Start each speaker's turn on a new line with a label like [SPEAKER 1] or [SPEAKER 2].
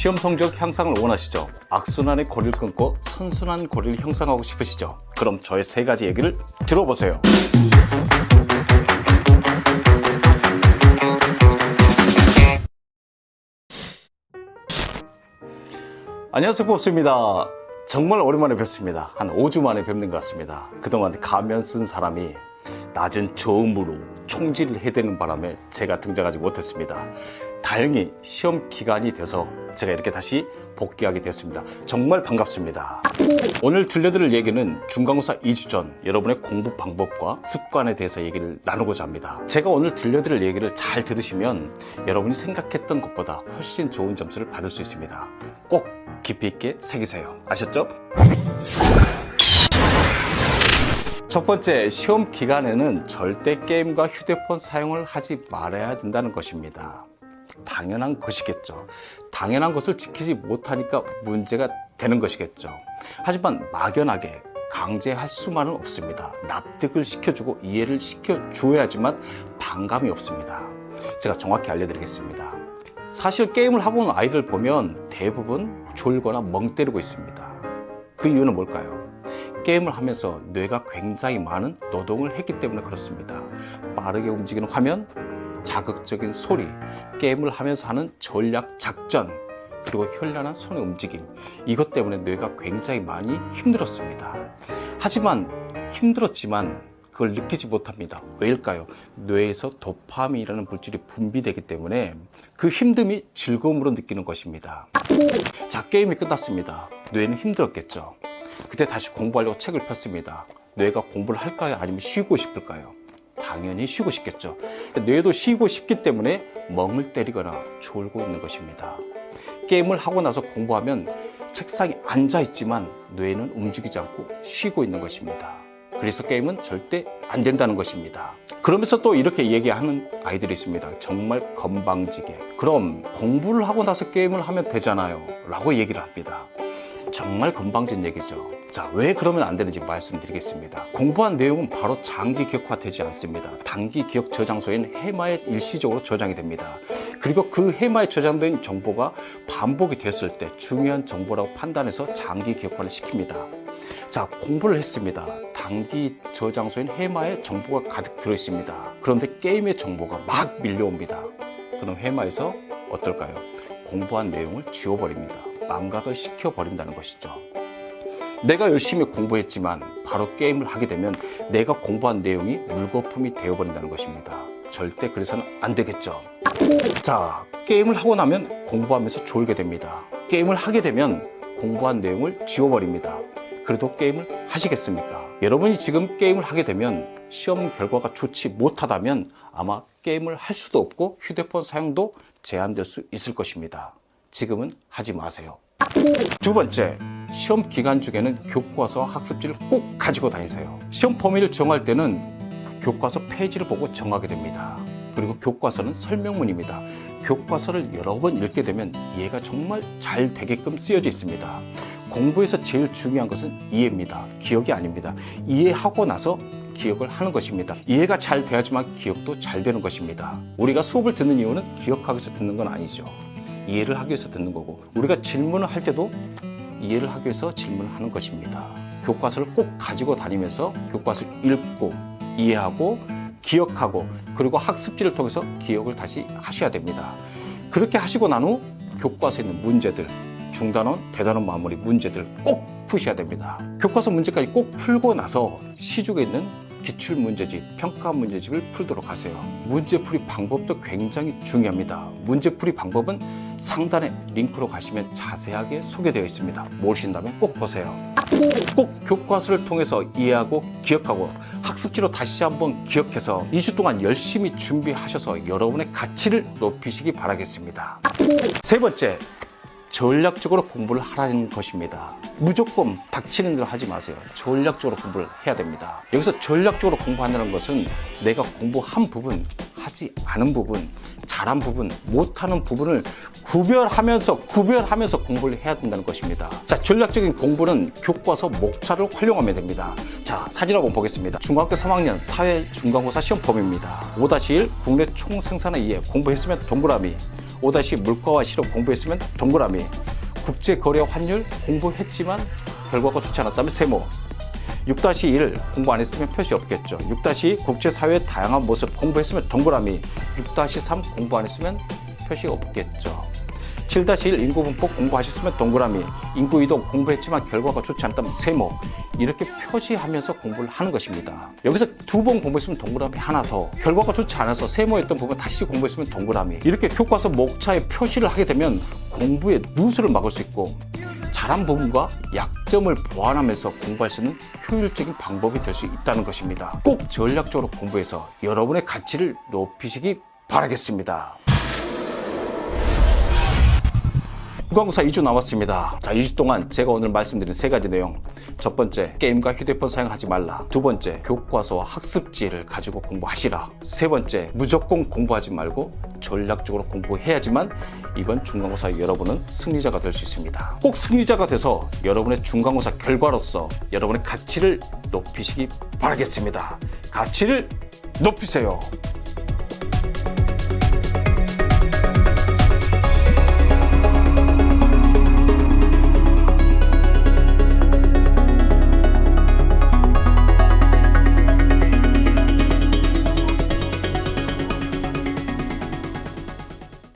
[SPEAKER 1] 시험 성적 향상을 원하시죠? 악순환의 고리를 끊고 선순환 고리를 형성하고 싶으시죠? 그럼 저의 3가지 얘기를 들어보세요. 안녕하세요, 법수입니다. 정말 오랜만에 뵙습니다. 한 5주 만에 뵙는 것 같습니다. 그동안 가면 쓴 사람이 낮은 저음으로 총질을 해대는 바람에 제가 등장하지 못했습니다. 다행히 시험 기간이 돼서 제가 이렇게 다시 복귀하게 됐습니다. 정말 반갑습니다. 오늘 들려드릴 얘기는 중간고사 2주 전 여러분의 공부 방법과 습관에 대해서 얘기를 나누고자 합니다. 제가 오늘 들려드릴 얘기를 잘 들으시면 여러분이 생각했던 것보다 훨씬 좋은 점수를 받을 수 있습니다. 꼭 깊이 있게 새기세요. 아셨죠? 첫 번째, 시험 기간에는 절대 게임과 휴대폰 사용을 하지 말아야 된다는 것입니다. 당연한 것이겠죠. 당연한 것을 지키지 못하니까 문제가 되는 것이겠죠. 하지만 막연하게 강제할 수만은 없습니다. 납득을 시켜주고 이해를 시켜줘야지만 반감이 없습니다. 제가 정확히 알려드리겠습니다. 사실 게임을 하고 있는 아이들 보면 대부분 졸거나 멍 때리고 있습니다. 그 이유는 뭘까요? 게임을 하면서 뇌가 굉장히 많은 노동을 했기 때문에 그렇습니다. 빠르게 움직이는 화면, 자극적인 소리, 게임을 하면서 하는 전략 작전, 그리고 현란한 손의 움직임, 이것 때문에 뇌가 굉장히 많이 힘들었습니다. 하지만 힘들었지만 그걸 느끼지 못합니다. 왜일까요? 뇌에서 도파민이라는 물질이 분비되기 때문에 그 힘듦이 즐거움으로 느끼는 것입니다. 자, 게임이 끝났습니다. 뇌는 힘들었겠죠. 그때 다시 공부하려고 책을 폈습니다. 뇌가 공부를 할까요? 아니면 쉬고 싶을까요? 당연히 쉬고 싶겠죠. 뇌도 쉬고 싶기 때문에 멍을 때리거나 졸고 있는 것입니다. 게임을 하고 나서 공부하면 책상에 앉아 있지만 뇌는 움직이지 않고 쉬고 있는 것입니다. 그래서 게임은 절대 안 된다는 것입니다. 그러면서 또 이렇게 얘기하는 아이들이 있습니다. 정말 건방지게. 그럼 공부를 하고 나서 게임을 하면 되잖아요 라고 얘기를 합니다. 정말 건방진 얘기죠. 자, 왜 그러면 안 되는지 말씀드리겠습니다. 공부한 내용은 바로 장기 기억화되지 않습니다. 단기 기억 저장소에는 해마에 일시적으로 저장이 됩니다. 그리고 그 해마에 저장된 정보가 반복이 됐을 때 중요한 정보라고 판단해서 장기 기억화를 시킵니다. 자, 공부를 했습니다. 단기 저장소인 해마에 정보가 가득 들어있습니다. 그런데 게임의 정보가 막 밀려옵니다. 그럼 해마에서 어떨까요? 공부한 내용을 지워버립니다. 망각을 시켜버린다는 것이죠. 내가 열심히 공부했지만 바로 게임을 하게 되면 내가 공부한 내용이 물거품이 되어버린다는 것입니다. 절대 그래서는 안 되겠죠. 자, 게임을 하고 나면 공부하면서 졸게 됩니다. 게임을 하게 되면 공부한 내용을 지워버립니다. 그래도 게임을 하시겠습니까? 여러분이 지금 게임을 하게 되면 시험 결과가 좋지 못하다면 아마 게임을 할 수도 없고 휴대폰 사용도 제한될 수 있을 것입니다. 지금은 하지 마세요. 두 번째, 시험 기간 중에는 교과서와 학습지를 꼭 가지고 다니세요. 시험 범위를 정할 때는 교과서 페이지를 보고 정하게 됩니다. 그리고 교과서는 설명문입니다. 교과서를 여러 번 읽게 되면 이해가 정말 잘 되게끔 쓰여져 있습니다. 공부에서 제일 중요한 것은 이해입니다. 기억이 아닙니다. 이해하고 나서 기억을 하는 것입니다. 이해가 잘 돼야지만 기억도 잘 되는 것입니다. 우리가 수업을 듣는 이유는 기억하기 위해서 듣는 건 아니죠. 이해를 하기 위해서 듣는 거고, 우리가 질문을 할 때도 이해를 하기 위해서 질문을 하는 것입니다. 교과서를 꼭 가지고 다니면서 교과서를 읽고 이해하고 기억하고 그리고 학습지를 통해서 기억을 다시 하셔야 됩니다. 그렇게 하시고 난 후 교과서에 있는 문제들, 중단원, 대단원 마무리 문제들 꼭 푸셔야 됩니다. 교과서 문제까지 꼭 풀고 나서 시중에 있는 기출문제집, 평가문제집을 풀도록 하세요. 문제풀이 방법도 굉장히 중요합니다. 문제풀이 방법은 상단에 링크로 가시면 자세하게 소개되어 있습니다. 모르신다면 꼭 보세요. 꼭 교과서를 통해서 이해하고 기억하고 학습지로 다시 한번 기억해서 2주 동안 열심히 준비하셔서 여러분의 가치를 높이시기 바라겠습니다. 세 번째, 전략적으로 공부를 하라는 것입니다. 무조건 닥치는 대로 하지 마세요. 전략적으로 공부를 해야 됩니다. 여기서 전략적으로 공부한다는 것은 내가 공부한 부분, 하지 않은 부분, 잘한 부분, 못하는 부분을 구별하면서 공부를 해야 된다는 것입니다. 자, 전략적인 공부는 교과서 목차를 활용하면 됩니다. 자, 사진 한번 보겠습니다. 중학교 3학년 사회 중간고사 시험 범위입니다. 5-1 국내 총생산에 의해 공부했으면 동그라미, 5- 물가와 실업 공부했으면 동그라미. 국제거래 환율 공부했지만 결과가 좋지 않았다면 세모. 6-1 공부 안 했으면 표시 없겠죠. 6- 국제사회의 다양한 모습 공부했으면 동그라미. 6-3 공부 안 했으면 표시 없겠죠. 7-1 인구분포 공부하셨으면 동그라미. 인구이동 공부했지만 결과가 좋지 않다면 세모. 이렇게 표시하면서 공부를 하는 것입니다. 여기서 2번 공부했으면 동그라미 하나 더. 결과가 좋지 않아서 세모했던 부분 다시 공부했으면 동그라미. 이렇게 교과서 목차에 표시를 하게 되면 공부의 누수를 막을 수 있고 잘한 부분과 약점을 보완하면서 공부할 수 있는 효율적인 방법이 될 수 있다는 것입니다. 꼭 전략적으로 공부해서 여러분의 가치를 높이시기 바라겠습니다. 중간고사 2주 남았습니다. 자, 2주 동안 제가 오늘 말씀드린 3가지 내용. 첫 번째, 게임과 휴대폰 사용하지 말라. 두 번째, 교과서와 학습지를 가지고 공부하시라. 세 번째, 무조건 공부하지 말고 전략적으로 공부해야지만 이번 중간고사 여러분은 승리자가 될 수 있습니다. 꼭 승리자가 돼서 여러분의 중간고사 결과로서 여러분의 가치를 높이시기 바라겠습니다. 가치를 높이세요.